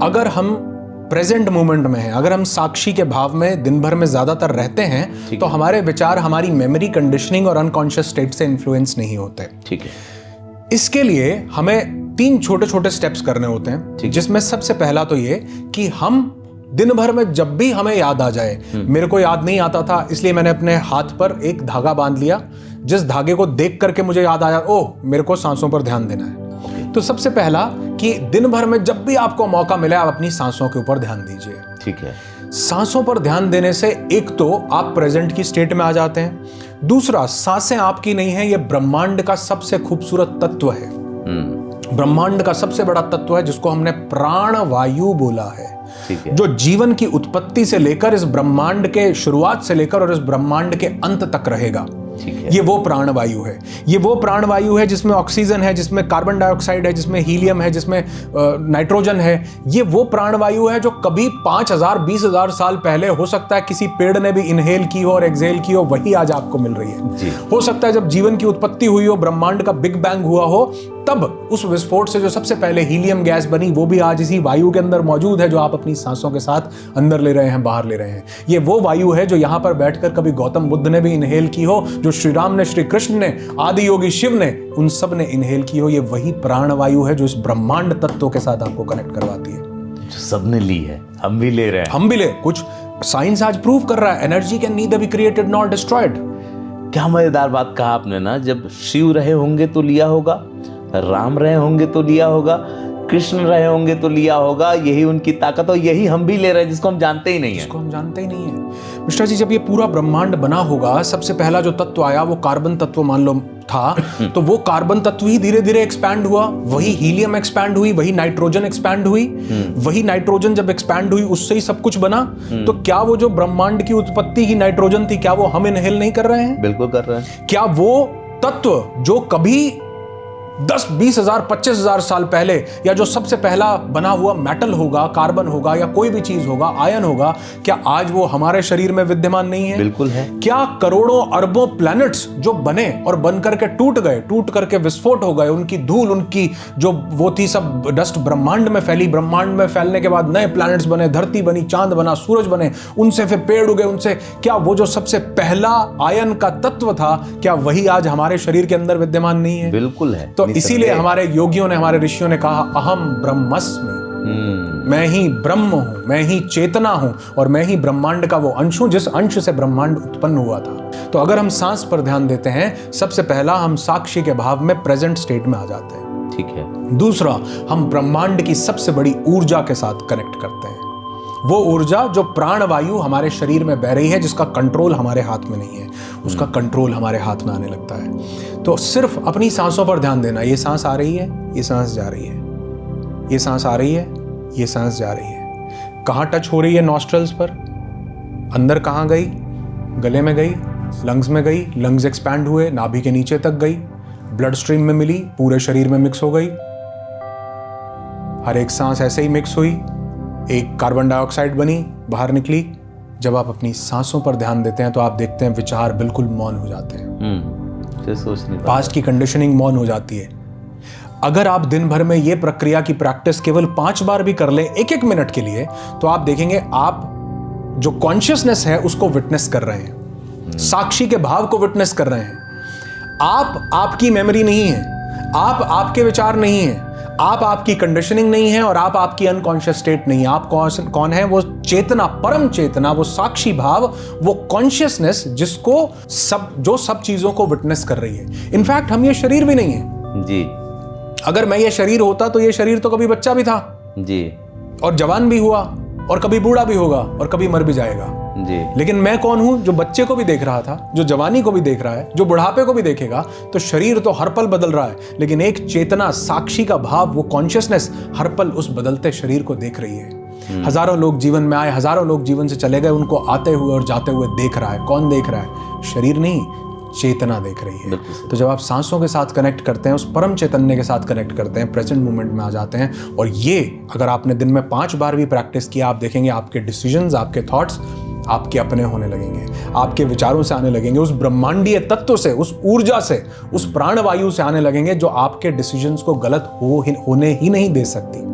अगर हम present moment में हैं, अगर हम साक्षी के भाव में दिन भर में ज्यादातर रहते हैं, तो हमारे विचार हमारी मेमोरी, कंडीशनिंग और अनकॉन्शियस स्टेट से इन्फ्लुएंस नहीं होते। ठीक है। इसके लिए हमें 3 छोटे छोटे स्टेप्स करने होते हैं, जिसमें सबसे पहला तो ये कि हम दिन भर में जब भी हमें याद आ जाए, मेरे को याद नहीं आता था इसलिए मैंने अपने हाथ पर एक धागा बांध लिया, जिस धागे को देख करके मुझे याद आया, ओह मेरे को सांसों पर ध्यान देना है। तो सबसे पहला कि दिन भर में जब भी आपको मौका मिले आप अपनी सांसों के ऊपर ध्यान दीजिए। ठीक है। सांसों पर ध्यान देने से एक तो आप प्रेजेंट की स्टेट में आ जाते हैं, दूसरा सांसें आपकी नहीं है, ये ब्रह्मांड का सबसे खूबसूरत तत्व है। ब्रह्मांड का सबसे बड़ा तत्व है जिसको हमने प्राण वायु बोला है, जो जीवन की उत्पत्ति से लेकर इस ब्रह्मांड के शुरुआत से लेकर और इस ब्रह्मांड के अंत तक रहेगा। ये वो प्राणवायु है, ये वो प्राणवायु है जिसमें ऑक्सीजन है, जिसमें कार्बन डाइऑक्साइड है, जिसमें हीलियम है, जिसमें नाइट्रोजन है। ये वो प्राणवायु है जो कभी 5000 20,000 साल पहले हो सकता है किसी पेड़ ने भी इनहेल की हो और एक्सहेल की हो, वही आज आपको मिल रही है। हो सकता है जब जीवन की उत्पत्ति हुई हो, ब्रह्मांड का बिग बैंग हुआ हो, तब उस विस्फोट से जो सबसे पहले हीलियम गैस बनी, वो भी आज इसी वायु के अंदर मौजूद है, जो आप अपनी सांसों के साथ अंदर ले रहे हैं, बाहर ले रहे हैं। ये वो वायु है जो यहां पर बैठकर कभी गौतम बुद्ध ने भी इनहेल की हो, जो श्री राम ने, श्री कृष्ण ने, आदि योगी शिव ने, उन सब ने इनहेल की हो। ये वही प्राण वायु है जो इस ब्रह्मांड तत्वों के साथ आपको कनेक्ट करवाती है, जो सबने ली है, हम भी ले रहे हैं। हम भी ले, कुछ साइंस आज प्रूव कर रहा है, energy can neither be created nor destroyed. क्या मजेदार बात कहा आपने ना, जब शिव रहे होंगे तो लिया होगा, राम रहे होंगे तो लिया होगा, कृष्ण रहे होंगे तो लिया होगा। यही उनकी ताकत, और यही हम भी ले रहे हैं जिसको हम जानते ही नहीं है। जिसको हम जानते ही नहीं है। मिश्रा जी, जब ये पूरा ब्रह्मांड बना होगा, सबसे पहला जो तत्व आया वो कार्बन तत्व मान लो था, तो वो कार्बन तत्व ही धीरे धीरे एक्सपैंड हुआ, वही हीलियम एक्सपैंड हुई, वही नाइट्रोजन एक्सपैंड हुई, वही नाइट्रोजन जब एक्सपैंड हुई उससे ही सब कुछ बना। तो क्या वो जो ब्रह्मांड की उत्पत्ति की नाइट्रोजन थी, क्या वो हम इनहेल नहीं कर रहे हैं? बिल्कुल कर रहे हैं। क्या वो तत्व जो कभी 10, 20,000, 25,000 साल पहले, या जो सबसे पहला बना हुआ मेटल होगा, कार्बन होगा, या कोई भी चीज होगा, आयन होगा, क्या आज वो हमारे शरीर में विद्यमान नहीं है? बिल्कुल है। क्या करोड़ों अरबों प्लैनेट्स जो बने और बन करके टूट गए, टूट करके विस्फोट हो गए, उनकी धूल, उनकी जो वो थी सब डस्ट ब्रह्मांड में फैली, ब्रह्मांड में फैलने के बाद नए प्लैनेट्स बने, धरती बनी, चांद बना, सूरज बने, उनसे फिर पेड़ उगे, उनसे क्या वो जो सबसे पहला आयन का तत्व था, क्या वही आज हमारे शरीर के अंदर विद्यमान नहीं है? बिल्कुल है। तो इसीलिए हमारे योगियों ने, हमारे ऋषियों ने कहा, अहम ब्रह्मस्मि, मैं ही ब्रह्म हूं, मैं ही चेतना हूं, और मैं ही ब्रह्मांड का वो अंश हूं जिस अंश से ब्रह्मांड उत्पन्न हुआ था। तो अगर हम सांस पर ध्यान देते हैं, सबसे पहला हम साक्षी के भाव में, प्रेजेंट स्टेट में आ जाते हैं। ठीक है। दूसरा, हम ब्रह्मांड की सबसे बड़ी ऊर्जा के साथ कनेक्ट करते हैं, वो ऊर्जा जो प्राणवायु हमारे शरीर में बह रही है, जिसका कंट्रोल हमारे हाथ में नहीं है, उसका कंट्रोल हमारे हाथ में आने लगता है। तो सिर्फ अपनी सांसों पर ध्यान देना, ये सांस आ रही है, ये सांस जा रही है, ये सांस आ रही है, ये सांस जा रही है। कहाँ टच हो रही है? नॉस्ट्रल्स पर। अंदर कहाँ गई? गले में गई, लंग्स में गई, लंग्स एक्सपैंड हुए, नाभि के नीचे तक गई, ब्लड स्ट्रीम में मिली, पूरे शरीर में मिक्स हो गई। हर एक सांस ऐसे ही मिक्स हुई, एक कार्बन डाइऑक्साइड बनी, बाहर निकली। जब आप अपनी सांसों पर ध्यान देते हैं तो आप देखते हैं विचार बिल्कुल मौन हो जाते हैं, सोचने पास्ट की कंडीशनिंग मौन हो जाती है। अगर आप दिन भर में ये प्रक्रिया की प्रैक्टिस केवल 5 बार भी कर लें, 1-1 मिनट के लिए, तो आप देखेंगे आप जो कॉन्शियसनेस है उसको विटनेस कर रहे हैं, साक्षी के भाव को विटनेस कर रहे हैं। आप आपकी मेमोरी नहीं है, आप आपके विचार नहीं है, आप आपकी कंडीशनिंग नहीं है, और आप आपकी अनकॉन्शियस स्टेट नहीं है। आप कौन है? वो चेतना, परम चेतना, वो साक्षी भाव, वो कॉन्शियसनेस जिसको जो सब चीजों को विटनेस कर रही है। इनफैक्ट हम ये शरीर भी नहीं है जी। अगर मैं ये शरीर होता तो ये शरीर तो कभी बच्चा भी था जी, और जवान भी हुआ, और कभी बूढ़ा भी होगा, और कभी मर भी जाएगा जी। लेकिन मैं कौन हूं? जो बच्चे को भी देख रहा था, जो जवानी को भी देख रहा है, जो बुढ़ापे को भी देखेगा। तो शरीर तो हर पल बदल रहा है, लेकिन एक चेतना, साक्षी का भाव, वो कॉन्शियसनेस हर पल उस बदलते शरीर को देख रही है। हजारों लोग जीवन में आए, हजारों लोग जीवन से चले गए, उनको आते हुए और जाते हुए देख रहा है। कौन देख रहा है? शरीर नहीं, चेतना देख रही है। तो जब आप सांसों के साथ कनेक्ट करते हैं, उस परम चैतन्य के साथ कनेक्ट करते हैं, प्रेजेंट मोमेंट में आ जाते हैं, और ये अगर आपने दिन में 5 बार भी प्रैक्टिस किया, आप देखेंगे आपके डिसीजंस, आपके थॉट्स आपके अपने होने लगेंगे, आपके विचारों से आने लगेंगे, उस ब्रह्मांडीय तत्व से, उस ऊर्जा से, उस प्राणवायु से आने लगेंगे, जो आपके डिसीजंस को गलत होने ही नहीं दे सकती।